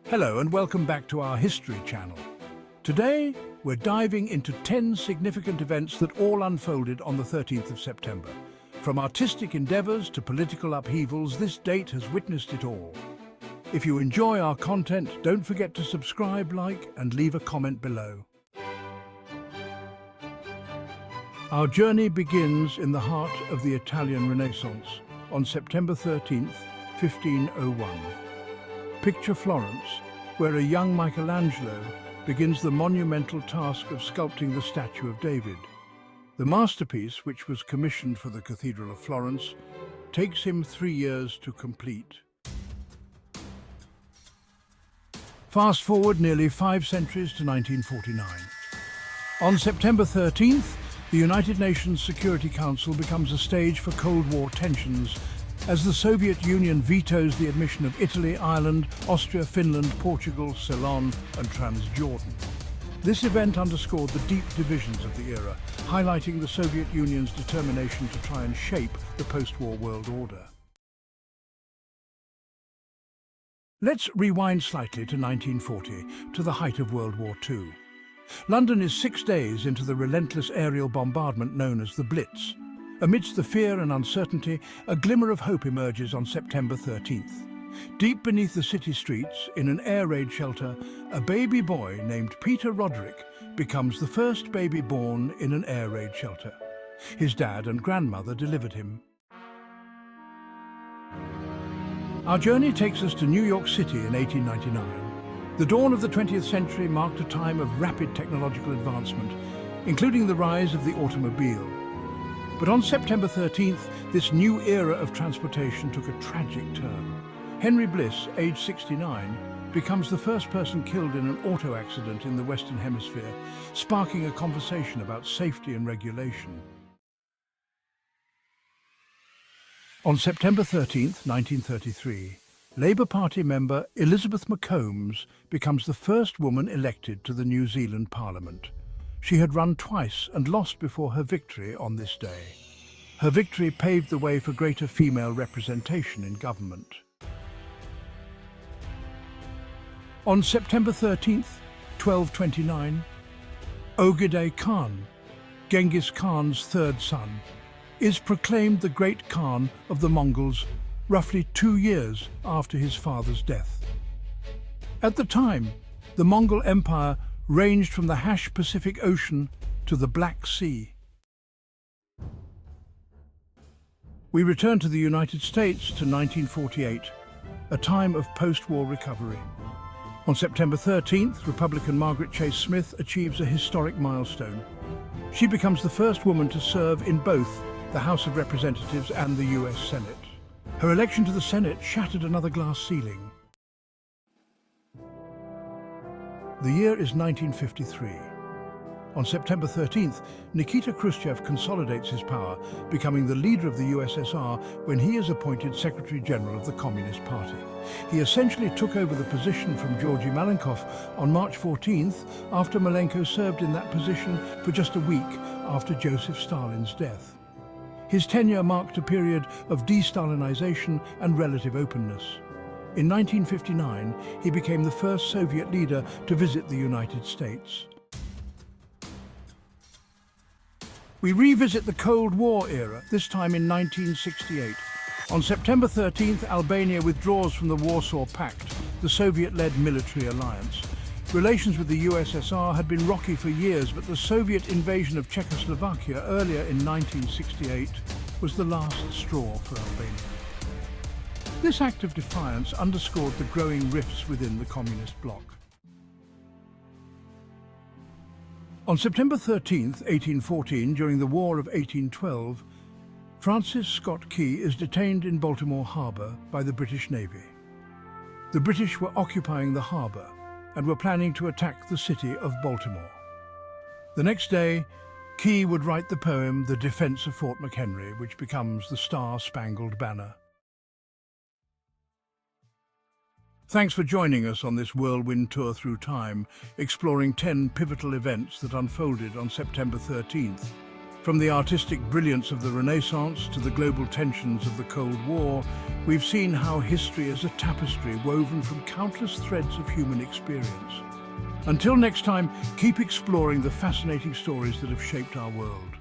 Hello and welcome back to our History channel. Today, we're diving into 10 significant events that all unfolded on the 13th of September. From artistic endeavours to political upheavals, this date has witnessed it all. If you enjoy our content, don't forget to subscribe, like, and leave a comment below. Our journey begins in the heart of the Italian Renaissance on September 13th, 1501. Picture Florence, where a young Michelangelo begins the monumental task of sculpting the statue of David. The masterpiece, which was commissioned for the Cathedral of Florence, takes him 3 years to complete. Fast forward nearly 5 centuries to 1949. On September 13th, the United Nations Security Council becomes a stage for Cold War tensions as the Soviet Union vetoes the admission of Italy, Ireland, Austria, Finland, Portugal, Ceylon and Transjordan. This event underscored the deep divisions of the era, highlighting the Soviet Union's determination to try and shape the post-war world order. Let's rewind slightly to 1940, to the height of World War II. London is 6 days into the relentless aerial bombardment known as the Blitz. Amidst the fear and uncertainty, a glimmer of hope emerges on September 13th. Deep beneath the city streets, in an air raid shelter, a baby boy named Peter Roderick becomes the first baby born in an air raid shelter. His dad and grandmother delivered him. Our journey takes us to New York City in 1899. The dawn of the 20th century marked a time of rapid technological advancement, including the rise of the automobile. But on September 13th, this new era of transportation took a tragic turn. Henry Bliss, aged 69, becomes the first person killed in an auto accident in the Western Hemisphere, sparking a conversation about safety and regulation. On September 13th, 1933, Labour Party member Elizabeth McCombs becomes the first woman elected to the New Zealand Parliament. She had run twice and lost before her victory on this day. Her victory paved the way for greater female representation in government. On September 13th, 1229, Ogedei Khan, Genghis Khan's third son, is proclaimed the great Khan of the Mongols roughly 2 years after his father's death. At the time, the Mongol Empire ranged from the Hash Pacific Ocean to the Black Sea. We return to the United States to 1948, a time of post-war recovery. On September 13th, Republican Margaret Chase Smith achieves a historic milestone. She becomes the first woman to serve in both the House of Representatives and the US Senate. Her election to the Senate shattered another glass ceiling. The year is 1953. On September 13th, Nikita Khrushchev consolidates his power, becoming the leader of the USSR when he is appointed Secretary General of the Communist Party. He essentially took over the position from Georgy Malenkov on March 14th after Malenko served in that position for just a week after Joseph Stalin's death. His tenure marked a period of de-Stalinization and relative openness. In 1959, he became the first Soviet leader to visit the United States. We revisit the Cold War era, this time in 1968. On September 13th, Albania withdraws from the Warsaw Pact, the Soviet-led military alliance. Relations with the USSR had been rocky for years, but the Soviet invasion of Czechoslovakia earlier in 1968 was the last straw for Albania. This act of defiance underscored the growing rifts within the communist bloc. On September 13th, 1814, during the War of 1812, Francis Scott Key is detained in Baltimore Harbor by the British Navy. The British were occupying the harbor and were planning to attack the city of Baltimore. The next day, Key would write the poem The Defense of Fort McHenry, which becomes the Star-Spangled Banner. Thanks for joining us on this whirlwind tour through time, exploring 10 pivotal events that unfolded on September 13th. From the artistic brilliance of the Renaissance to the global tensions of the Cold War, we've seen how history is a tapestry woven from countless threads of human experience. Until next time, keep exploring the fascinating stories that have shaped our world.